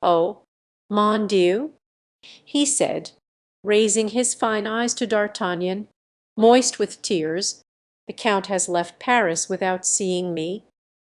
Oh, mon Dieu, he said, raising his fine eyes to D'Artagnan, moist with tears, the Count has left Paris without seeing me.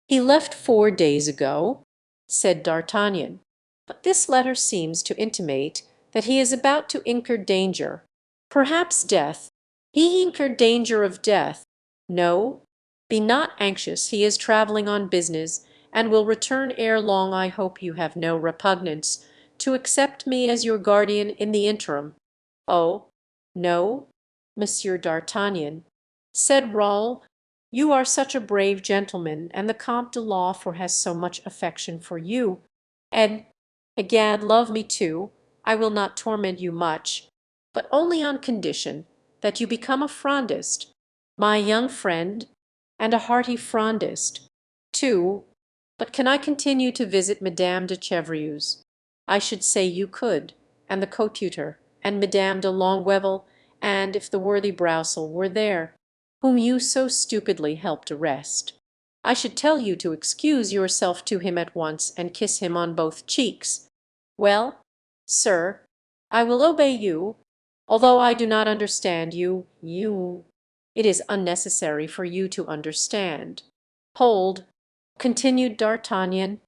He left 4 days ago, said D'Artagnan, but this letter seems to intimate that he is about to incur danger, perhaps death. He incurred danger of death. No, be not anxious, he is travelling on business, and will return ere long. I hope you have no repugnance to accept me as your guardian in the interim. Oh, no, Monsieur d'Artagnan, said Raoul, you are such a brave gentleman, and the Comte de Lauffre has so much affection for you, and, egad, love me too. I will not torment you much, but only on condition that you become a Frondist, my young friend, and a hearty Frondist, too. But can I continue to visit Madame de Chevreuse? I should say you could, and the co-tutor, and Madame de Longueville, and if the worthy Broussel were there, whom you so stupidly helped arrest. I should tell you to excuse yourself to him at once and kiss him on both cheeks. Well, sir, I will obey you, although I do not understand you. It is unnecessary for you to understand. Hold, continued D'Artagnan,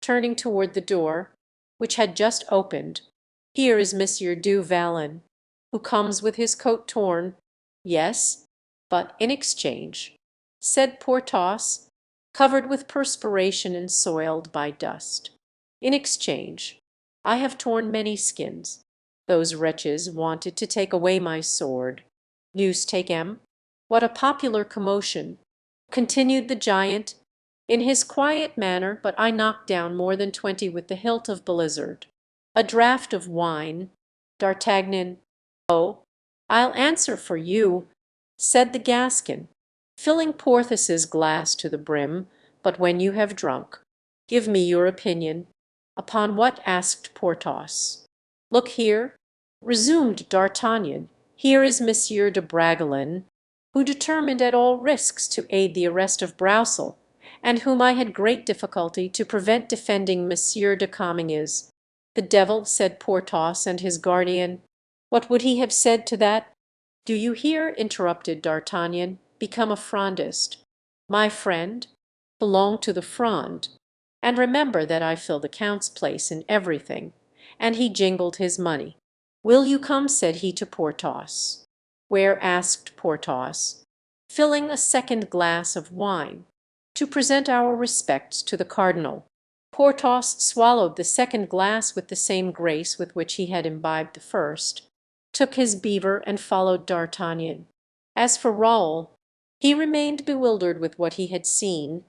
turning toward the door, which had just opened. Here is Monsieur du Vallon, who comes with his coat torn. Yes, but in exchange, said Porthos, covered with perspiration and soiled by dust. In exchange, I have torn many skins. Those wretches wanted to take away my sword. Deuce take 'em! What a popular commotion! Continued the giant, in his quiet manner, but I knocked down more than 20 with the hilt of Blizzard. A draught of wine, D'Artagnan. Oh, I'll answer for you, said the Gascon, filling Porthos's glass to the brim. But when you have drunk, give me your opinion. Upon what? Asked Porthos. Look here, resumed D'Artagnan. Here is Monsieur de Bragelonne, who determined at all risks to aid the arrest of Broussel, and whom I had great difficulty to prevent defending Monsieur de Comminges. The devil, said Porthos and his guardian. What would he have said to that? Do you hear? Interrupted D'Artagnan. Become a Frondist. My friend, belong to the Fronde, and remember that I fill the Count's place in everything. And he jingled his money. Will you come? Said he to Porthos. Where? Asked Porthos, filling a second glass of wine. To present our respects to the cardinal. Porthos swallowed the second glass with the same grace with which he had imbibed the first, took his beaver, and followed D'Artagnan. As for Raoul, he remained bewildered with what he had seen,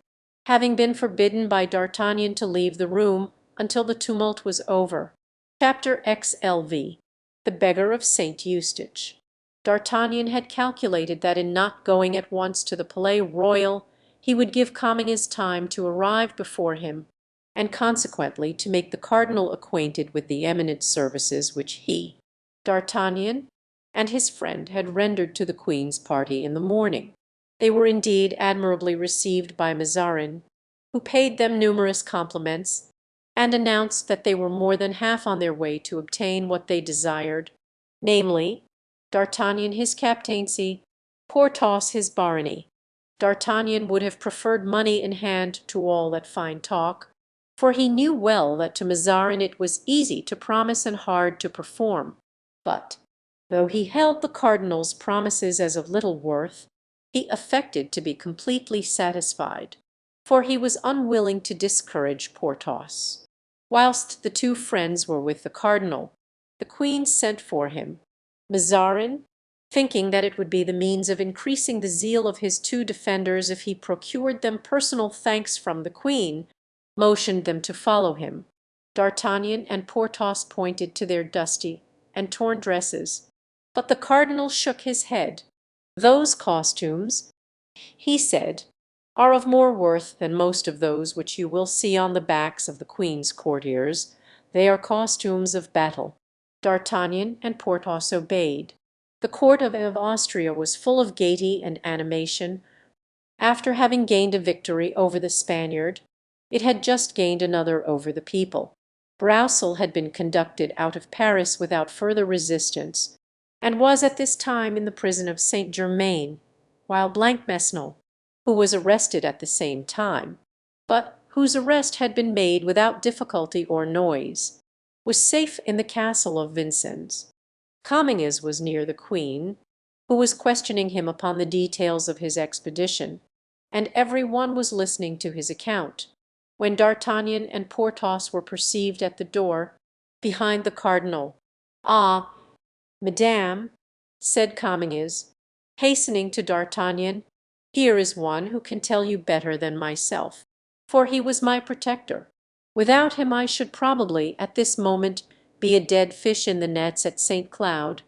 having been forbidden by D'Artagnan to leave the room until the tumult was over. Chapter XLV. The Beggar of St. Eustache. D'Artagnan had calculated that in not going at once to the Palais Royal he would give Comminges time to arrive before him, and consequently to make the cardinal acquainted with the eminent services which he, D'Artagnan, and his friend had rendered to the queen's party in the morning. They were indeed admirably received by Mazarin, who paid them numerous compliments, and announced that they were more than half on their way to obtain what they desired, namely, D'Artagnan his captaincy, Porthos his barony. D'Artagnan would have preferred money in hand to all that fine talk, for he knew well that to Mazarin it was easy to promise and hard to perform. But, though he held the cardinal's promises as of little worth, he affected to be completely satisfied, for he was unwilling to discourage Porthos. Whilst the two friends were with the cardinal, the queen sent for him. Mazarin, thinking that it would be the means of increasing the zeal of his two defenders if he procured them personal thanks from the queen, motioned them to follow him. D'Artagnan and Porthos pointed to their dusty and torn dresses, but the cardinal shook his head. Those costumes, he said, are of more worth than most of those which you will see on the backs of the queen's courtiers. They are costumes of battle. D'Artagnan and Porthos obeyed. The court of Austria was full of gaiety and animation. After having gained a victory over the Spaniard, it had just gained another over the people. Broussel had been conducted out of Paris without further resistance, and was at this time in the prison of Saint Germain, while Blancmesnil, who was arrested at the same time, but whose arrest had been made without difficulty or noise, was safe in the castle of Vincennes. Comminges was near the queen, who was questioning him upon the details of his expedition, and every one was listening to his account, when D'Artagnan and Porthos were perceived at the door, behind the cardinal. "Ah, madame," said Comminges, hastening to D'Artagnan, "here is one who can tell you better than myself, for he was my protector. Without him I should probably, at this moment, be a dead fish in the nets at St. Cloud,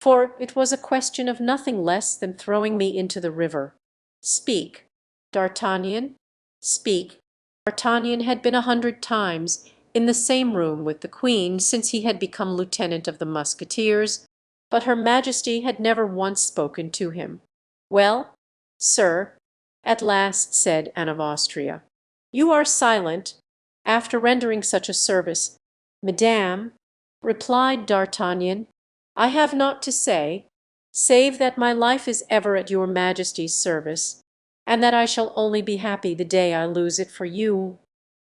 for it was a question of nothing less than throwing me into the river. Speak, D'Artagnan, speak." D'Artagnan had been 100 times in the same room with the queen since he had become lieutenant of the musketeers, but her majesty had never once spoken to him. "Well, sir," at last said Anne of Austria, "you are silent, after rendering such a service." "Madame," replied D'Artagnan, "I have naught to say, save that my life is ever at your majesty's service, and that I shall only be happy the day I lose it for you."